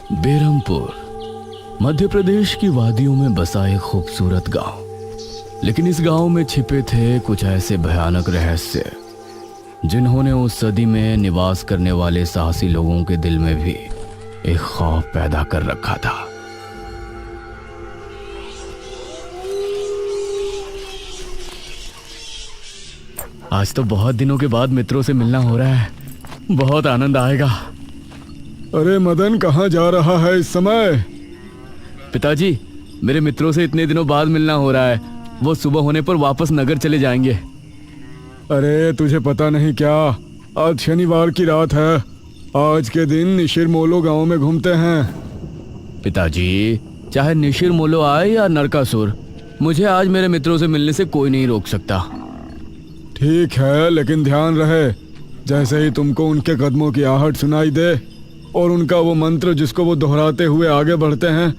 बेरमपुर मध्य प्रदेश की वादियों में बसा एक खूबसूरत गांव। लेकिन इस गांव में छिपे थे कुछ ऐसे भयानक रहस्य जिन्होंने उस सदी में निवास करने वाले साहसी लोगों के दिल में भी एक खौफ पैदा कर रखा था। आज तो बहुत दिनों के बाद मित्रों से मिलना हो रहा है, बहुत आनंद आएगा। अरे मदन, कहाँ जा रहा है इस समय? पिताजी, मेरे मित्रों से इतने दिनों बाद मिलना हो रहा है। वो सुबह होने पर वापस नगर चले जाएंगे। अरे तुझे पता नहीं क्या, आज शनिवार की रात है। आज के दिन निशिर मोलो गांव में घूमते हैं। पिताजी, चाहे निशिर मोलो आए या नरकासुर, मुझे आज मेरे मित्रों से मिलने से कोई नहीं रोक सकता। ठीक है, लेकिन ध्यान रहे, जैसे ही तुमको उनके कदमों की आहट सुनाई दे और उनका वो मंत्र जिसको वो दोहराते हुए आगे बढ़ते हैं,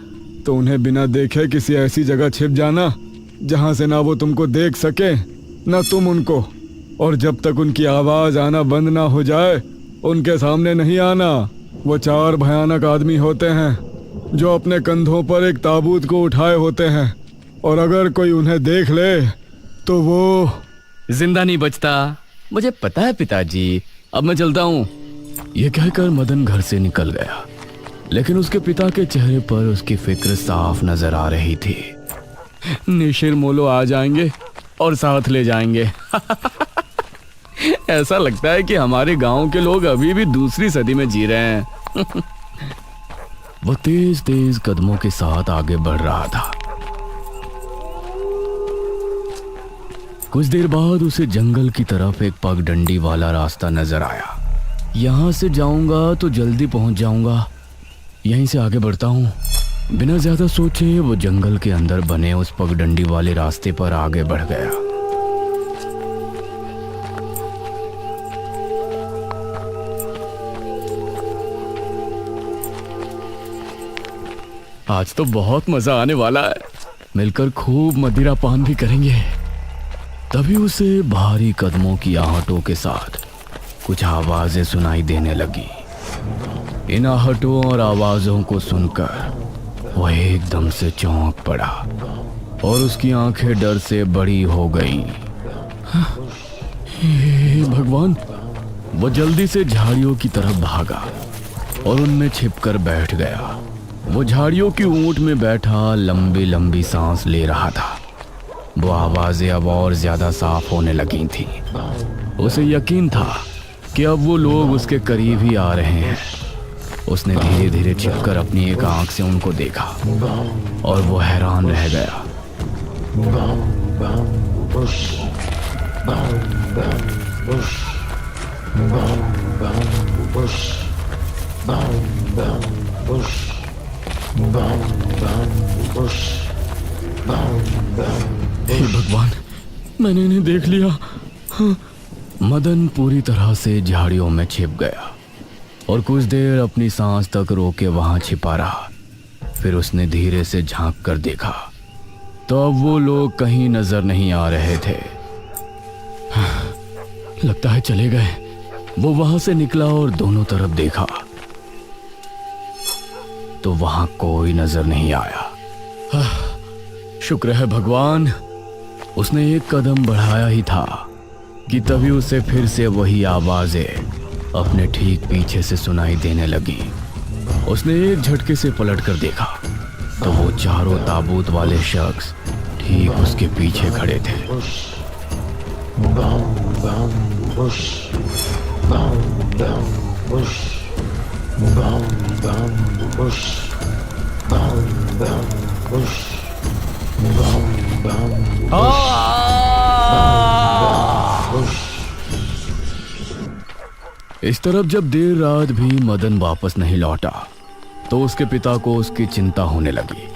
तो उन्हें बिना देखे किसी ऐसी जगह छिप जाना जहां से ना वो तुमको देख सके ना तुम उनको। और जब तक उनकी आवाज आना बंद ना हो जाए, उनके सामने नहीं आना। वो 4 भयानक आदमी होते हैं जो अपने कंधों पर एक ताबूत को उठाए होते हैं, और अगर कोई उन्हें देख ले तो वो जिंदा नहीं बचता। मुझे पता है पिताजी, अब मैं चलता हूँ। यह कहकर मदन घर से निकल गया, लेकिन उसके पिता के चेहरे पर उसकी फिक्र साफ नजर आ रही थी। निशिर मोलो आ जाएंगे और साथ ले जाएंगे। ऐसा लगता है कि हमारे गांव के लोग अभी भी दूसरी सदी में जी रहे हैं। वो तेज तेज कदमों के साथ आगे बढ़ रहा था। कुछ देर बाद उसे जंगल की तरफ एक पगडंडी वाला रास्ता नजर आया। यहां से जाऊंगा तो जल्दी पहुंच जाऊंगा, यहीं से आगे बढ़ता हूं। बिना ज्यादा सोचे वो जंगल के अंदर बने उस पगडंडी वाले रास्ते पर आगे बढ़ गया। आज तो बहुत मजा आने वाला है, मिलकर खूब मदिरा पान भी करेंगे। तभी उसे भारी कदमों की आहटों के साथ कुछ आवाजें सुनाई देने लगी। इन आहटों और आवाजों को सुनकर वह एकदम से चौंक पड़ा और उसकी आंखें डर से बड़ी हो गईं। हे भगवान! वो जल्दी से झाड़ियों की तरफ भागा और उनमें छिपकर बैठ गया। वो झाड़ियों की ऊंट में बैठा लंबी लंबी सांस ले रहा था। वो आवाजें अब और ज्यादा साफ होने लगी थीं। उसे यकीन था कि अब वो लोग उसके करीब ही आ रहे हैं। उसने धीरे धीरे छिपकर अपनी एक आंख से उनको देखा और वो हैरान रह गया। हे भगवान, मैंने इन्हें देख लिया। हाँ। मदन पूरी तरह से झाड़ियों में छिप गया और कुछ देर अपनी सांस तक रोके वहां छिपा रहा। फिर उसने धीरे से झांक कर देखा तो अब वो लोग कहीं नजर नहीं आ रहे थे। लगता है चले गए। वो वहां से निकला और दोनों तरफ देखा तो वहां कोई नजर नहीं आया। शुक्र है भगवान, उसने एक कदम बढ़ाया ही था कि तभी उसे फिर से वही आवाजें अपने ठीक पीछे से सुनाई देने लगी। उसने एक झटके से पलटकर देखा तो वो चारों ताबूत वाले शख्स ठीक उसके पीछे खड़े थे। इस तरफ जब देर रात भी मदन वापस नहीं लौटा तो उसके पिता को उसकी चिंता होने लगी।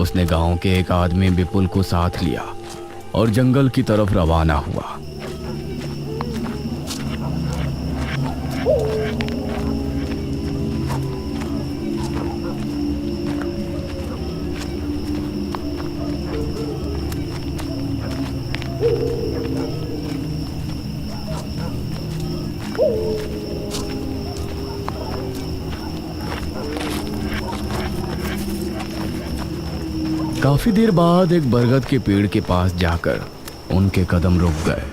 उसने गांव के एक आदमी विपुल को साथ लिया और जंगल की तरफ रवाना हुआ। काफी देर बाद एक बरगद के पेड़ के पास जाकर उनके कदम रुक गए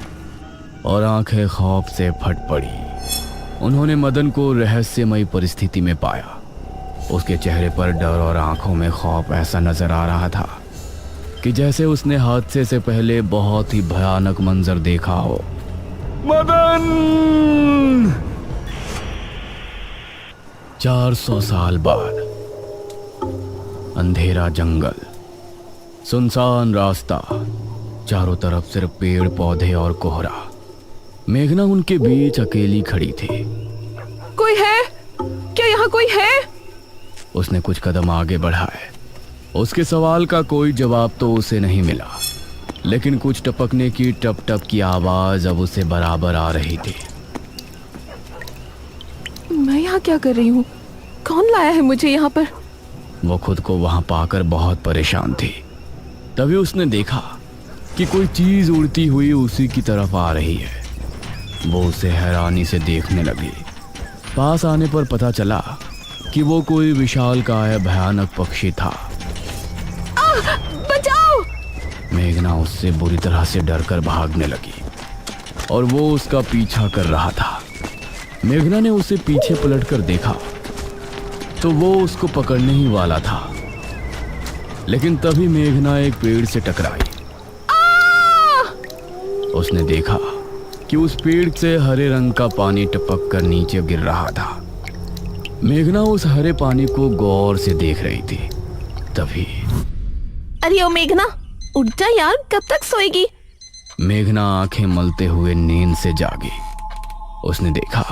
और आंखें खौफ से फट पड़ी। उन्होंने मदन को रहस्यमयी परिस्थिति में पाया। उसके चेहरे पर डर और आंखों में खौफ ऐसा नजर आ रहा था कि जैसे उसने हादसे से पहले बहुत ही भयानक मंजर देखा हो। मदन! 400 साल बाद अंधेरा जंगल, सुनसान रास्ता, चारों तरफ सिर्फ पेड़ पौधे और कोहरा। मेघना उनके बीच अकेली खड़ी थी। कोई है? क्या यहाँ कोई है? उसने कुछ कदम आगे बढ़ाए। उसके सवाल का कोई जवाब तो उसे नहीं मिला, लेकिन कुछ टपकने की टप टप की आवाज अब उसे बराबर आ रही थी। मैं यहाँ क्या कर रही हूँ? कौन लाया है मुझे यहाँ पर? वो खुद को वहां पाकर बहुत परेशान थी। तभी उसने देखा कि कोई चीज उड़ती हुई उसी की तरफ आ रही है। वो उसे हैरानी से देखने लगी। पास आने पर पता चला कि वो कोई विशालकाय भयानक पक्षी था। बचाओ! मेघना उससे बुरी तरह से डरकर भागने लगी और वो उसका पीछा कर रहा था। मेघना ने उसे पीछे पलटकर देखा तो वो उसको पकड़ने ही वाला था, लेकिन तभी मेघना एक पेड़ से टकराई। उसने देखा कि उस पेड़ से हरे रंग का पानी टपक कर नीचे गिर रहा था। मेघना उस हरे पानी को गौर से देख रही थी। तभी अरे ओ मेघना, उठ जा यार, कब तक सोएगी? मेघना आंखें मलते हुए नींद से जागी। उसने देखा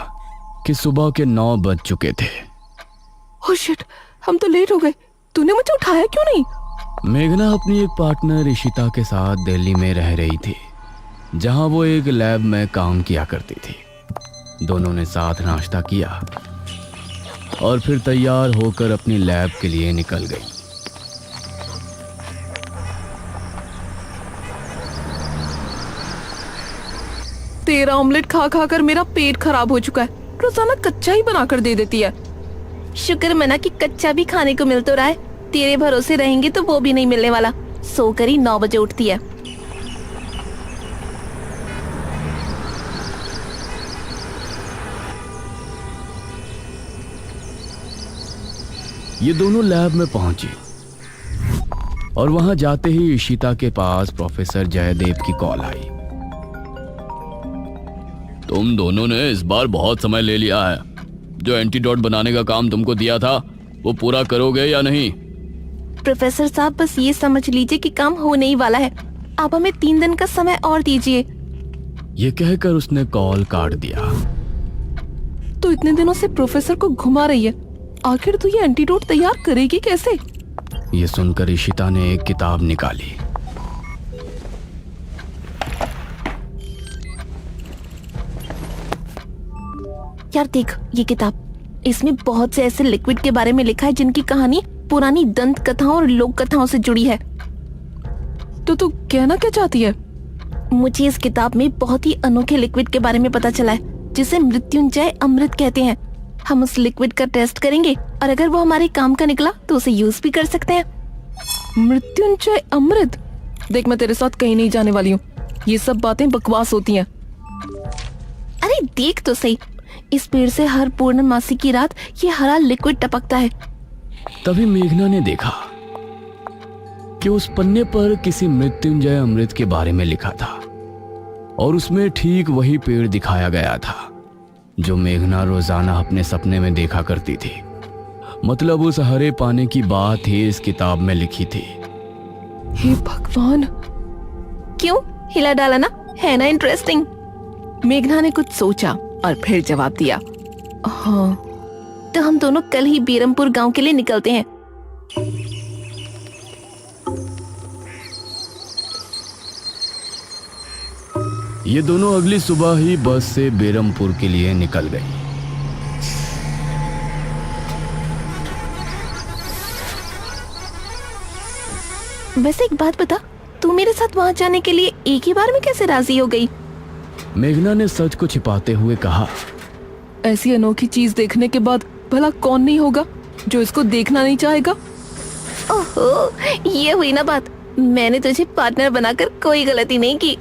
कि सुबह के 9 बज चुके थे। ओह शिट, हम तो लेट हो गए। तूने मुझे उठाया क्यों नहीं? मेघना अपनी एक पार्टनर इशिता के साथ दिल्ली में रह रही थी, जहां वो एक लैब में काम किया करती थी। दोनों ने साथ नाश्ता किया और फिर तैयार होकर अपनी लैब के लिए निकल गई। तेरा ऑमलेट खा खा कर मेरा पेट खराब हो चुका है। रोजाना कच्चा ही बनाकर दे देती है। शुक्र मना कि कच्चा भी खाने को मिल तो रहा है। तेरे भरोसे रहेंगे तो वो भी नहीं मिलने वाला। सोकर ही 9 बजे उठती है। ये दोनों लैब में पहुंची और वहां जाते ही इशिता के पास प्रोफेसर जयदेव की कॉल आई। तुम दोनों ने इस बार बहुत समय ले लिया है। जो एंटीडोट बनाने का काम तुमको दिया था वो पूरा करोगे या नहीं? प्रोफेसर साहब, बस ये समझ लीजिए कि काम होने ही वाला है। आप हमें 3 दिन का समय और दीजिए। ये कहकर उसने कॉल काट दिया। तो इतने दिनों से प्रोफेसर को घुमा रही है, आखिर तो ये एंटीडोट तैयार करेगी कैसे? ये सुनकर इशिता ने एक किताब निकाली। यार देख ये किताब, इसमें बहुत से ऐसे लिक्विड के बारे में लिखा है जिनकी कहानी पुरानी दंत कथाओं और लोक कथाओं से जुड़ी है। तो तू कहना क्या चाहती है? मुझे इस किताब में बहुत ही अनोखे लिक्विड के बारे में पता चला है, जिसे मृत्युंजय अमृत कहते हैं। हम उस लिक्विड का टेस्ट करेंगे और अगर वो हमारे काम का निकला तो उसे यूज भी कर सकते हैं। मृत्युंजय अमृत? देख, मैं तेरे साथ कहीं नहीं जाने वाली हूँ। ये सब बातें बकवास होती हैं। अरे देख तो सही, इस पेड़ से हर पूर्णमासी की रात ये हरा लिक्विड टपकता है। तभी मेघना ने देखा कि उस पन्ने पर किसी मृत्युंजय अमृत के बारे में लिखा था और उसमें ठीक वही पेड़ दिखाया गया था जो मेघना रोजाना अपने सपने में देखा करती थी। मतलब उस हरे पानी की बात ही इस किताब में लिखी थी। हे भगवान, क्यों हिला डाला ना, है ना इंटरेस्टिंग? मेघना ने कुछ सोचा और फिर जवाब दिया, हाँ तो हम दोनों कल ही बीरमपुर गांव के लिए निकलते हैं। ये दोनों अगली सुबह ही बस से बेरमपुर के लिए निकल गई। वैसे एक बात बता, तू मेरे साथ वहां जाने के लिए एक ही बार में कैसे राजी हो गई? मेघना ने सच को छिपाते हुए कहा, ऐसी अनोखी चीज देखने के बाद भला कौन नहीं होगा जो इसको देखना नहीं चाहेगा? ओहो, ये हुई ना बात। मैंने तुझे पार्टनर बनाकर कोई गलती नहीं की।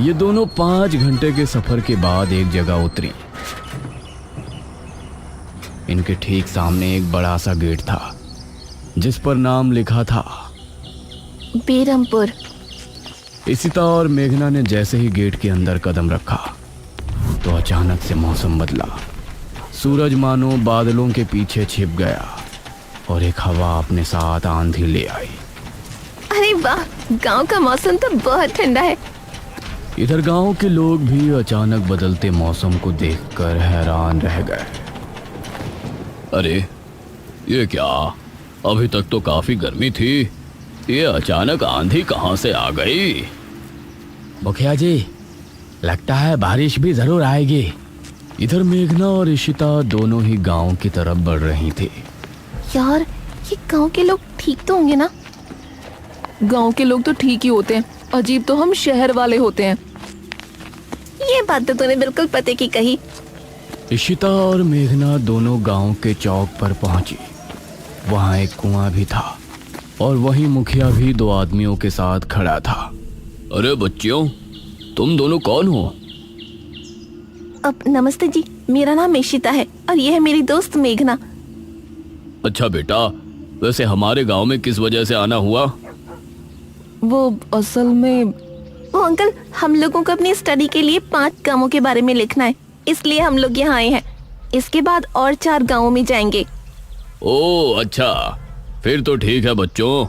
ये दोनों 5 घंटे के सफर के बाद एक जगह उतरी। इनके ठीक सामने एक बड़ा सा गेट था जिस पर नाम लिखा था बेरमपुर। इशिता और मेघना ने जैसे ही गेट के अंदर कदम रखा तो अचानक से मौसम बदला। सूरज मानो बादलों के पीछे छिप गया और एक हवा अपने साथ आंधी ले आई। अरे वाह, गांव का मौसम तो बहुत ठंडा है। इधर गांव के लोग भी अचानक बदलते मौसम को देखकर हैरान रह गए। अरे ये क्या, अभी तक तो काफी गर्मी थी, ये अचानक आंधी कहां से आ गई? मुखिया जी, लगता है बारिश भी जरूर आएगी। इधर मेघना और इशिता दोनों ही गांव की तरफ बढ़ रही थी। यार, ये गांव के लोग ठीक तो होंगे ना? गांव के लोग तो ठीक ही होते हैं, अजीब तो हम शहर वाले होते हैं। ये बात तो तूने बिल्कुल पते की कही। इशिता और मेघना दोनों गांव के चौक पर पहुंची। वहां एक कुआं भी था और वहीं मुखिया भी 2 आदमियों के साथ खड़ा था। अरे बच्चियों, तुम दोनों कौन हो? अब नमस्ते जी, मेरा नाम इशिता है और ये है मेरी दोस्त मेघना। अच्छा बेटा, वैसे हमारे गांव में किस वजह से आना हुआ? वो असल में वो अंकल, हम लोगों को अपनी स्टडी के लिए 5 गांवों के बारे में लिखना है, इसलिए हम लोग यहाँ आए हैं। इसके बाद और 4 गांवों में जाएंगे। ओह अच्छा, फिर तो ठीक है बच्चों,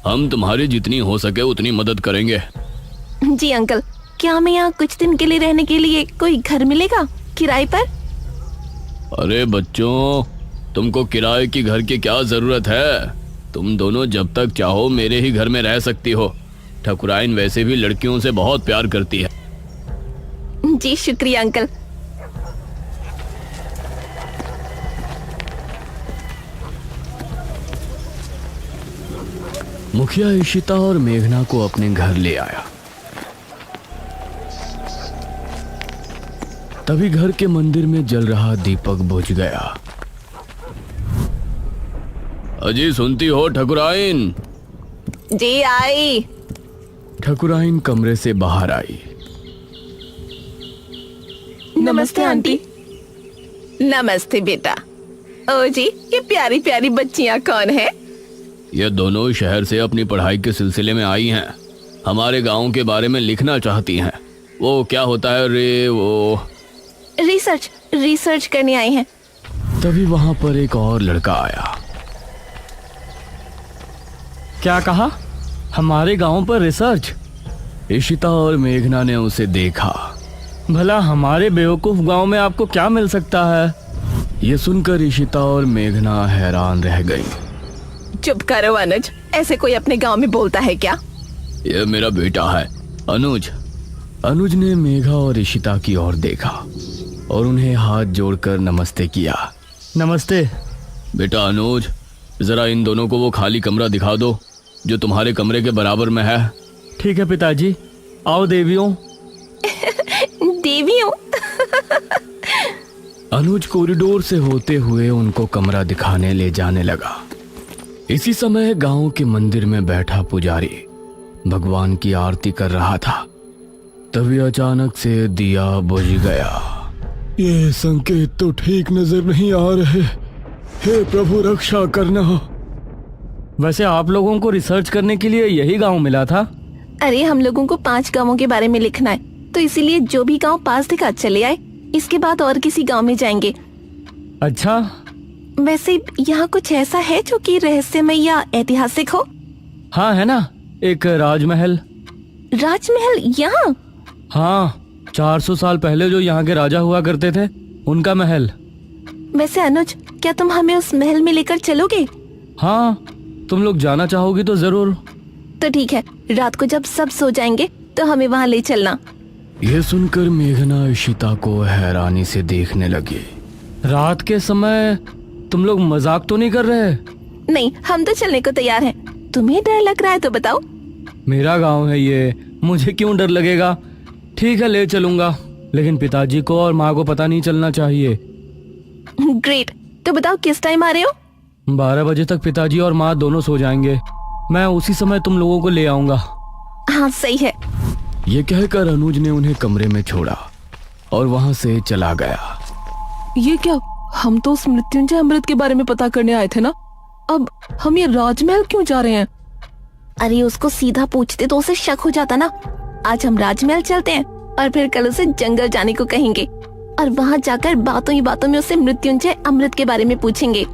हम तुम्हारी जितनी हो सके उतनी मदद करेंगे। जी अंकल, क्या हमें यहाँ कुछ दिन के लिए रहने के लिए कोई घर मिलेगा किराए पर? अरे बच्चों, तुमको किराए की घर की क्या जरूरत है? तुम दोनों जब तक चाहो मेरे ही घर में रह सकती हो। ठकुराइन वैसे भी लड़कियों से बहुत प्यार करती है। जी शुक्रिया अंकल। मुखिया इशिता और मेघना को अपने घर ले आया। तभी घर के मंदिर में जल रहा दीपक बुझ गया। अजी सुनती हो ठकुराइन? जी आई। ठकुराइन कमरे से बाहर आई। नमस्ते आंटी। नमस्ते बेटा। ओ जी, ये प्यारी प्यारी बच्चियां कौन है? ये दोनों शहर से अपनी पढ़ाई के सिलसिले में आई हैं। हमारे गांव के बारे में लिखना चाहती हैं। वो क्या होता है रे, वो रिसर्च करने आए हैं। तभी वहां पर एक और लड़का आया। क्या कहा? हमारे गांव पर रिसर्च? इशिता और मेघना ने उसे देखा। भला हमारे बेवकूफ गांव में आपको क्या मिल सकता है? ये सुनकर इशिता और मेघना हैरान रह गई। चुप करो अनुज, ऐसे कोई अपने गांव में बोलता है क्या? ये मेरा बेटा है अनुज। अनुज ने मेघा और इशिता की ओर देखा और उन्हें हाथ जोड़कर नमस्ते किया। नमस्ते बेटा अनुज, जरा इन दोनों को वो खाली कमरा दिखा दो जो तुम्हारे कमरे के बराबर में है। ठीक है पिताजी, आओ देवियों। देवियों? अनुज कॉरिडोर से होते हुए उनको कमरा दिखाने ले जाने लगा। इसी समय गांव के मंदिर में बैठा पुजारी भगवान की आरती कर रहा था। तभी अचानक से दिया बुझ गया। ये संकेत तो ठीक नजर नहीं आ रहे। हे प्रभु, रक्षा करना। वैसे आप लोगों को रिसर्च करने के लिए यही गांव मिला था? अरे हम लोगों को 5 गांवों के बारे में लिखना है, तो इसीलिए जो भी गांव पास दिखा चले आए। इसके बाद और किसी गांव में जाएंगे। अच्छा, वैसे यहाँ कुछ ऐसा है जो कि रहस्यमय या ऐतिहासिक हो? हाँ है ना, एक राजमहल। राजमहल यहाँ? हाँ, 400 साल पहले जो यहाँ के राजा हुआ करते थे, उनका महल। वैसे अनुज, क्या तुम हमें उस महल में लेकर चलोगे? हाँ, तुम लोग जाना चाहोगी तो जरूर। तो ठीक है, रात को जब सब सो जाएंगे तो हमें वहाँ ले चलना। यह सुनकर मेघना इशिता को हैरानी से देखने लगी। रात के समय तुम लोग मजाक तो नहीं कर रहे? नहीं, हम तो चलने को तैयार हैं। तुम्हें डर लग रहा है तो बताओ। मेरा गांव है ये, मुझे क्यों डर लगेगा? ठीक है, ले चलूंगा, लेकिन पिताजी को और माँ को पता नहीं चलना चाहिए। ग्रेट। तो बताओ किस टाइम आ रहे हो? 12 बजे तक पिताजी और माँ दोनों सो जाएंगे। मैं उसी समय तुम लोगों को ले आऊंगा। हाँ सही है। ये कहकर अनुज ने उन्हें कमरे में छोड़ा और वहां से चला गया। ये क्या? हम तो उस मृत्युंजय अमृत के बारे में पता करने आए थे ना। अब हम ये राजमहल क्यों जा रहे हैं? अरे उसको सीधा पूछते तो उसे शक हो जाता ना। आज हम राजमहल चलते हैं और फिर कल उसे जंगल जाने को कहेंगे और वहाँ जाकर बातों ही बातों में उससे मृत्युंजय अमृत के बारे में पूछेंगे।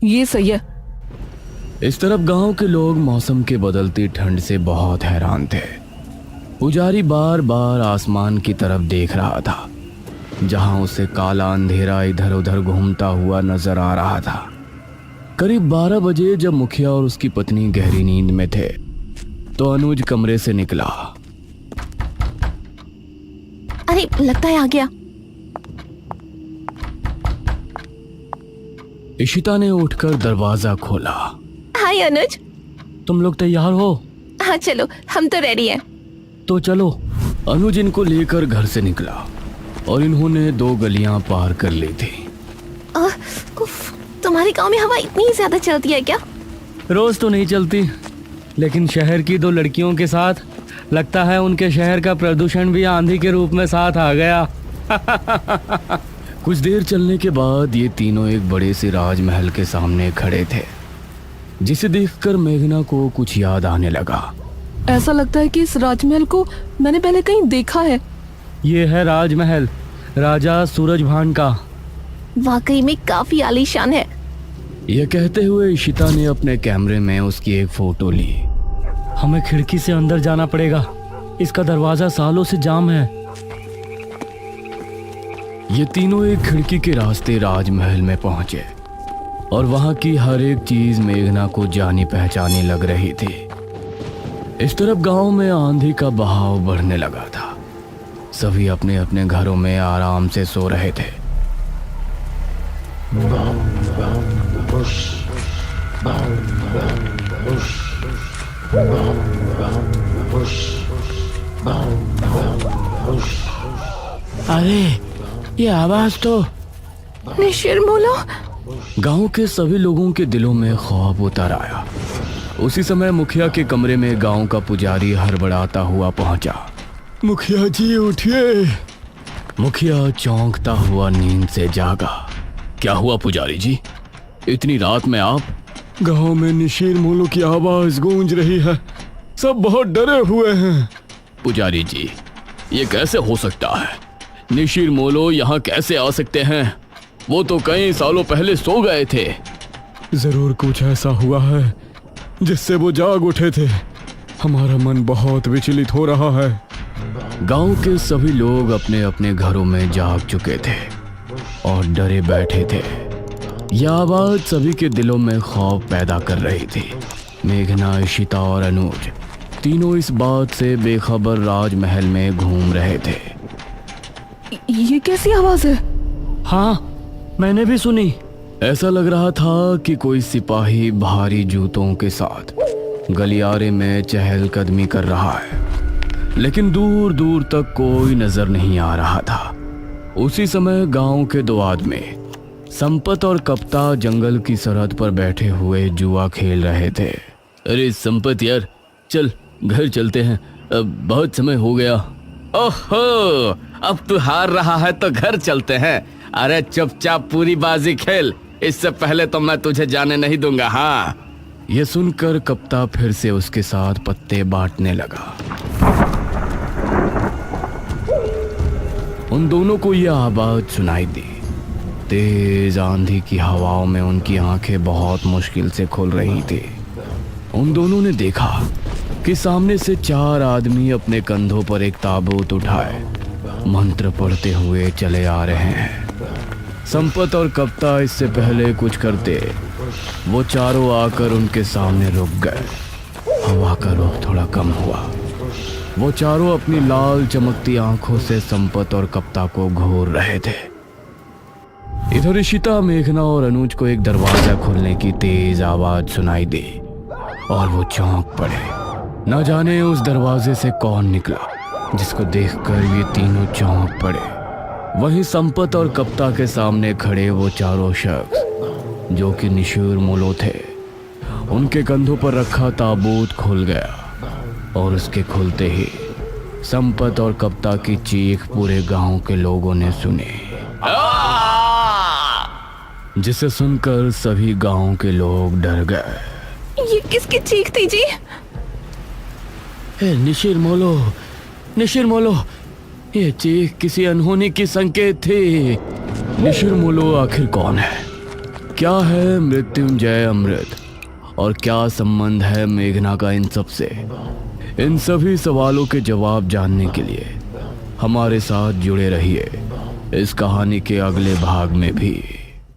ये सही है। इस तरफ गांव के लोग मौसम के बदलती ठंड से बहुत हैरान थे। पुजारी बार बार आसमान की तरफ देख रहा था, जहां उसे काला अंधेरा इधर उधर घूमता हुआ नजर आ रहा था। करीब 12 बजे जब मुखिया और उसकी पत्नी गहरी नींद में थे, तो अनुज कमरे से निकला। अरे लगता है आ गया। इशिता ने उठकर दरवाजा खोला। हाय अनुज। तुम लोग तैयार हो? हाँ चलो, हम तो रेडी हैं। तो चलो। अनुज इनको लेकर घर से निकला और इन्होंने 2 गलियां पार कर ली थी। उफ, तुम्हारे गांव में हवा इतनी ज्यादा चलती है क्या? रोज तो नहीं चलती, लेकिन शहर की 2 लड़कियों के साथ लगता है उनके शहर का प्रदूषण भी आंधी के रूप में साथ आ गया। कुछ देर चलने के बाद ये तीनों एक बड़े से राजमहल के सामने खड़े थे, जिसे देखकर मेघना को कुछ याद आने लगा। ऐसा लगता है कि इस राजमहल को मैंने पहले कहीं देखा है। ये है राजमहल, राजा सूरजभान का। वाकई में काफी आलीशान है। यह कहते हुए इशिता ने अपने कैमरे में उसकी एक फोटो ली। हमें खिड़की से अंदर जाना पड़ेगा, इसका दरवाजा सालों से जाम है। ये तीनों एक खिड़की के रास्ते राजमहल में पहुंचे और वहां की हर एक चीज मेघना को जानी पहचानी लग रही थी। इस तरफ गांव में आंधी का बहाव बढ़ने लगा था। सभी अपने अपने घरों में आराम से सो रहे थे। अरे ये आवाज तो निशिरमोलो। गांव के सभी लोगों के दिलों में खौफ उतर आया। उसी समय मुखिया के कमरे में गांव का पुजारी हड़बड़ाता हुआ पहुंचा। मुखिया जी उठिए। मुखिया चौंकता हुआ नींद से जागा। क्या हुआ पुजारी जी, इतनी रात में आप? गांव में निशीर मोलो की आवाज गूंज रही है, सब बहुत डरे हुए हैं। पुजारी जी, ये कैसे हो सकता है? निशीर मोलो यहाँ कैसे आ सकते हैं? वो तो कई सालों पहले सो गए थे। जरूर कुछ ऐसा हुआ है जिससे वो जाग उठे थे। हमारा मन बहुत विचलित हो रहा है। गांव के सभी लोग अपने अपने घरों में जाग चुके थे और डरे बैठे थे। यह आवाज सभी के दिलों में खौफ पैदा कर रही थी। मेघना, इशिता और अनुज तीनों इस बात से बेखबर राजमहल में घूम रहे थे। ये कैसी आवाज है? हाँ, मैंने भी सुनी। ऐसा लग रहा था कि कोई सिपाही भारी जूतों के साथ गलियारे में चहलकदमी कर रहा है, लेकिन दूर दूर तक कोई नजर नहीं आ रहा था। उसी समय गांव के 2 आदमी संपत और कप्ता जंगल की सरहद पर बैठे हुए जुआ खेल रहे थे। अरे संपत यार, चल घर चलते हैं, अब बहुत समय हो गया। ओहो, अब तू हार रहा है तो घर चलते हैं। अरे चुपचाप पूरी बाजी खेल, इससे पहले तो मैं तुझे जाने नहीं दूंगा। हाँ। यह सुनकर कप्ता फिर से उसके साथ पत्ते बांटने लगा। उन दोनों को यह आवाज सुनाई दी। तेज आंधी की हवाओं में उनकी आंखें बहुत मुश्किल से खुल रही थी। उन दोनों ने देखा कि सामने से 4 आदमी अपने कंधों पर एक ताबूत उठाए मंत्र पढ़ते हुए चले आ रहे हैं। संपत और कप्ता इससे पहले कुछ करते, वो चारों आकर उनके सामने रुक गए। हवा का रुख थोड़ा कम हुआ। वो चारों अपनी लाल चमकती आंखों से संपत और कप्ता को घूर रहे थे। इधर इशिता, मेघना और अनुज को एक दरवाजा खुलने की तेज आवाज सुनाई दी और वो चौंक पड़े। न जाने उस दरवाजे से कौन निकला, जिसको देखकर ये तीनों चौंक पड़े। वहीं संपत और कप्ता के सामने खड़े वो चारों शख्स जो कि निशूर मोलो थे। उनके कंधों पर रखा ताबूत खुल गया और उसके खुलते ही संपत और कप्ता की चीख पूरे गांव के लोगों ने सुनी, जिसे सुनकर सभी गांव के लोग डर गए। ये किसकी चीख थी जी? निशिर मोलो, ये चीख किसी अनहोनी की संकेत थी। निशिर मोलो आखिर कौन है? क्या है मृत्युंजय अमृत? और क्या संबंध है मेघना का इन सब से? इन सभी सवालों के जवाब जानने के लिए हमारे साथ जुड़े रहिए इस कहानी के अगले भाग में भी।